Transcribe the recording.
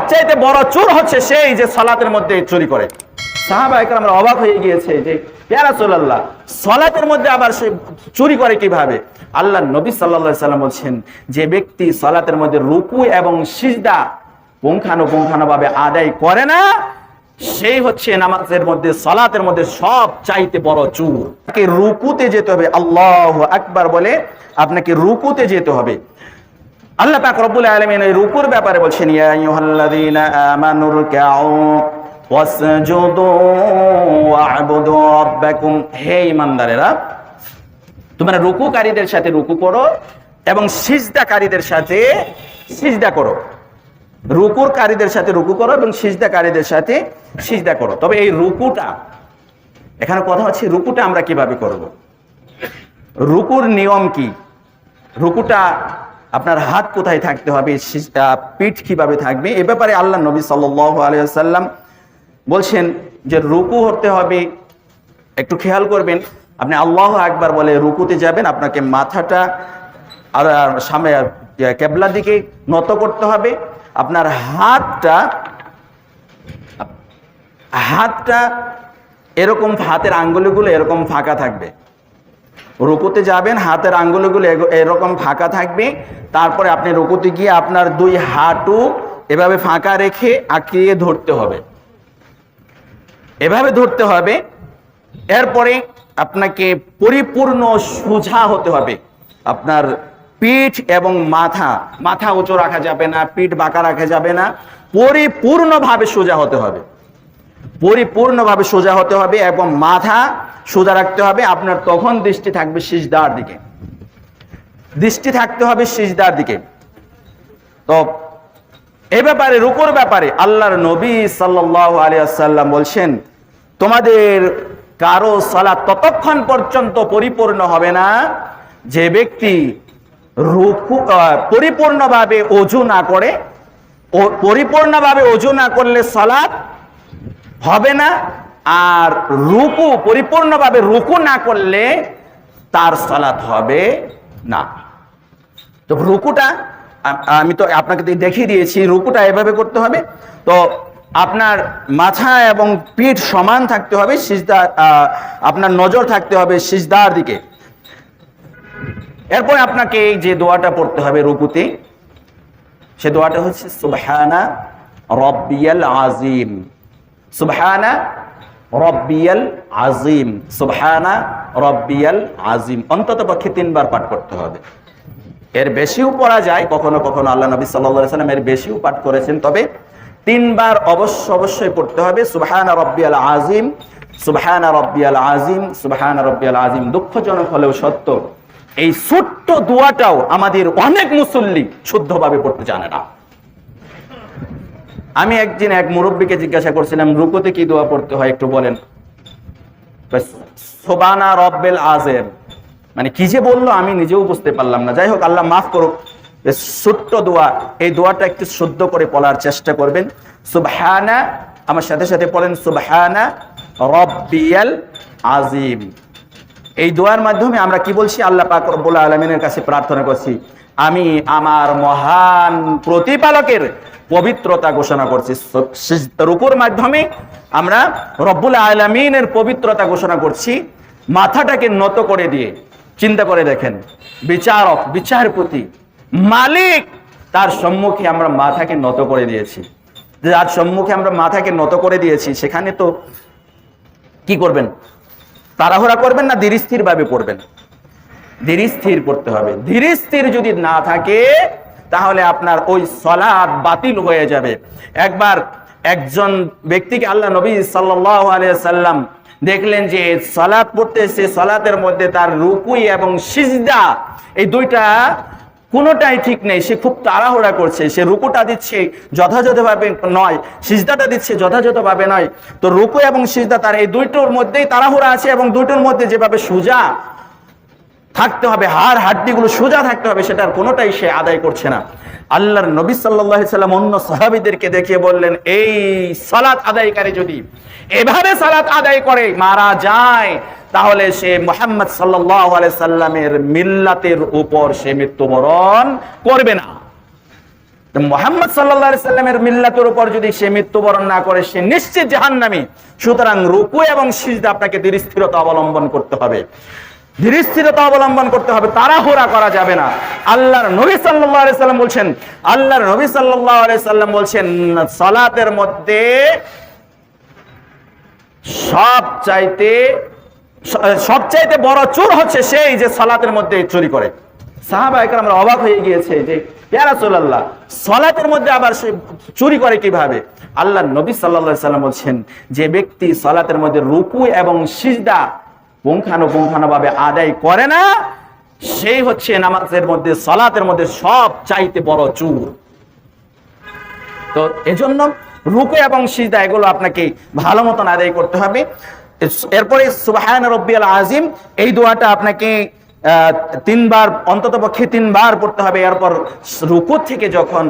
সবচাইতে বড় চোর হচ্ছে সেই যে সালাতের মধ্যে চুরি করে। সাহাবা একরামরা অবাক হয়ে গিয়েছে যে ইয়া রাসূলুল্লাহ, সালাতের মধ্যে আবার সে চুরি করে কিভাবে? আল্লাহর নবী সাল্লাল্লাহু আলাইহি সাল্লাম বলছেন, যে ব্যক্তি সালাতের মধ্যে রুকু এবং সিজদা পুঙ্খানুপুঙ্খানুভাবে আদায় করে না, সেই হচ্ছে নামাজের মধ্যে, সালাতের মধ্যে সব চাইতে বড় চোর। আপনাকে রুকুতে যেতে হবে, আল্লাহু আকবার বলে আপনাকে রুকুতে যেতে হবে। আল্লাহ পাক রব্বুল আলামিন এই রুকুর ব্যাপারে বলছেন, ইয়া আইয়ুহাল্লাযীনা আমানু রুকউ ওয়াসজুদু ওয়া'বুদু রাব্বাকুম, হে ঈমানদারেরা তোমরা রুকুকারীদের সাথে রুকু করো এবং সিজদাকারীদের সাথে সিজদা করো। রুকুকারীদের সাথে রুকু করো এবং সিজদাকারীদের সাথে সিজদা করো। তবে এই রুকুটা, এখানে কথা হচ্ছে রুকুটা আমরা কিভাবে করব, রুকুর নিয়ম কি, রুকুটা আপনার হাত কোথায় থাকতে হবে, পিঠ কিভাবে থাকবে, এ ব্যাপারে আল্লাহ নবী সাল্লাল্লাহু আলাইহি ওয়াসাল্লাম বলছেন যে রুকু হতে হবে, একটু খেয়াল করবেন, আপনি আল্লাহু আকবার বলে রুকুতে যাবেন, আপনাকে মাথাটা আর সামনে কিবলার দিকে নত করতে হবে, আপনার হাতটা এরকম, হাতের আঙ্গুলগুলো এরকম ফাঁকা থাকবে। রুকুতে যাবেন, হাতের আঙ্গুলগুলো এরকম ফাঁকা থাকবে, তারপরে আপনি রুকুতে গিয়ে আপনার দুই হাঁটু এভাবে ফাঁকা রেখে আঁকিয়ে ধরতে হবে, এভাবে ধরতে হবে। এরপরে আপনাকে পরিপূর্ণ সোজা হতে হবে, আপনার পিঠ এবং মাথা উঁচু রাখা যাবে না, পিঠ বাঁকা রাখা যাবে না, পরিপূর্ণভাবে সোজা হতে হবে, পরিপূর্ণভাবে সোজা হতে হবে এবং মাথা সোজা রাখতে হবে। আপনার তখন দৃষ্টি থাকবে সিজদার দিকে, দৃষ্টি থাকতে হবে সিজদার দিকে। তো এই ব্যাপারে, রুকুর ব্যাপারে আল্লাহর নবী সাল্লাল্লাহু আলাইহি ওয়াসাল্লাম বলছেন, তোমাদের কারো সালাত ততক্ষণ পর্যন্ত পরিপূর্ণ হবে না যে ব্যক্তি রুকু পরিপূর্ণভাবে ওযু না করে, পরিপূর্ণভাবে ওযু না করলে সালাত হবে না, আর রুকু পরিপূর্ণভাবে রুকু না করলে তার সালাত হবে না। তো রুকুটা আমি তো আপনাকে দেখিয়ে দিয়েছি, রুকুটা এভাবে করতে হবে। তো আপনার মাথা এবং পিঠ সমান থাকতে হবে, সিজদা আপনার নজর থাকতে হবে সিজদার দিকে। এরপরে আপনাকে যে দোয়াটা পড়তে হবে রুকুতে, সে দোয়াটা হচ্ছে সুবহানা রাব্বিয়াল আযীম, সুবহানা রাব্বিয়াল আযীম, সুবহানা রাব্বিয়াল আযীম, অন্তত পক্ষে 3 বার পাঠ করতে হবে। এর বেশিও পড়া যায়, কখনো কখনো আল্লাহ নবী সাল্লাল্লাহু আলাইহি ওয়াসাল্লাম এর বেশিও পাঠ করেছেন, তবে 3 বার অবশ্যই পড়তে হবে। সুবহানা রাব্বিয়াল আযীম, সুবহানা রাব্বিয়াল আযীম, সুবহানা রাব্বিয়াল আযীম। দুঃখজনক হলেও সত্য, এই ছোট্ট দোয়াটাও আমাদের অনেক মুসল্লি শুদ্ধভাবে পড়তে জানে না। আমি একদিন এক মুরব্বীকে জিজ্ঞাসা করছিলাম, রুকুতে কি দোয়া পড়তে হয় একটু বলেন। সুবহানা রাব্বিল আযীম মানে কি যে বললো আমি নিজেও বুঝতে পারলাম না। যাই হোক, আল্লাহ মাফ করুক। ছোট্ট দোয়া, এই দোয়াটা একটু শুদ্ধ করে পড়ার চেষ্টা করবেন। সুবহানা, আমার সাথে সাথে পড়েন, সুবহানা রাব্বিয়াল আযীম। এই দোয়ার মাধ্যমে আমরা কি বলছি? আল্লাহ পাক রব্বুল আলামিনের কাছে প্রার্থনা করছি, আমি আমার মহান প্রতিপালকের পবিত্রতা ঘোষণা করছি। রুকুর মাধ্যমে আমরা রব্বুল আলামিনের পবিত্রতা ঘোষণা করছি, মাথাটাকে নত করে দিয়ে। চিন্তা করে দেখেন, বিচারক, বিচারপতি, মালিক, তার সম্মুখে আমরা মাথাকে নত করে দিয়েছি। যার সম্মুখে আমরা মাথাকে নত করে দিয়েছি, সেখানে তো কি করবেন? তাড়াহুড়া করবেন না, ধীর স্থির ভাবে পড়বেন। ধীর স্থির পড়তে হবে। ধীর স্থির যদি না থাকে তাহলে আপনার ওই সালাত বাতিল হয়ে যাবে। একবার একজন ব্যক্তিকে আল্লাহ নবী সাল্লাল্লাহু আলাইহি ওয়াসাল্লাম দেখলেন যে সালাত পড়তেছে, সালাতের মধ্যে তার রুকু এবং সিজদা এই দুইটা কোনোটাই ঠিক নেই। সে খুব তাড়াহুড়া করছে, সে রুকুটা দিচ্ছে যথাযথভাবে নয়, সিজদাটা দিচ্ছে যথাযথভাবে নয়। তো রুকু এবং সিজদা তার এই দুইটোর মধ্যেই তাড়াহুড়া আছে, এবং দুইটোর মধ্যে যেভাবে সোজা থাকতে হবে, হাড় হাড্ডিগুলো সোজা থাকতে হবে, সেটার কোনোটাই সে আদায় করছে না। আল্লাহর নবী সাল্লাল্লাহু আলাইহি সাল্লাম অন্য সাহাবীদেরকে দেখিয়ে বললেন, এই সালাত আদায়কারী যদি এভাবে সালাত আদায় করে মারা যায়, তাহলে সে মুহাম্মদ সাল্লাল্লাহু আলাইহি সাল্লামের মিল্লাতের উপর সে মৃত্যুবরণ করবে না। মুহাম্মদ সাল্লাল্লাহু আলাইহি সাল্লামের মিল্লাতের উপর যদি সে মৃত্যুবরণ না করে সে নিশ্চিত জাহান্নামী। সুতরাং রুকু এবং সিজদা আপনাকে ধীরস্থিরতা অবলম্বন করতে হবে, ধীরস্থিরতা অবলম্বন করতে হবে, তাড়াহুড়া করা যাবে না। আল্লাহর নবী সাল্লাল্লাহু আলাইহি সাল্লাম বলছেন, আল্লাহর নবী সাল্লাল্লাহু আলাইহি সাল্লাম বলছেন সালাতের মধ্যে সবচাইতে বড় চোর হচ্ছে সেই যে সালাতের মধ্যে চুরি করে। সাহাবা একরামরা অবাক হয়ে গিয়েছে যে ইয়া রাসূলুল্লাহ, সালাতের মধ্যে আবার সে চুরি করে কিভাবে? আল্লাহর নবী সাল্লাল্লাহু আলাইহি সাল্লাম বলছেন যে ব্যক্তি সালাতের মধ্যে রুকু এবং সিজদা পুঙ্খানুপুঙ্খানুভাবে আদায় করে না, সেই হচ্ছে নামাজের মধ্যে সালাতের মধ্যে সব চাইতে বড় চোর। তো এজন্য রুকু এবং সিজদা এগুলো আপনাকে ভালো মতন আদায় করতে হবে। এরপরে সুবহান রাব্বিয়াল আযীম এই দোয়াটা আপনাকে 3 বার অন্ততপক্ষে 3 বার পড়তে হবে। এরপর রুকু থেকে যখন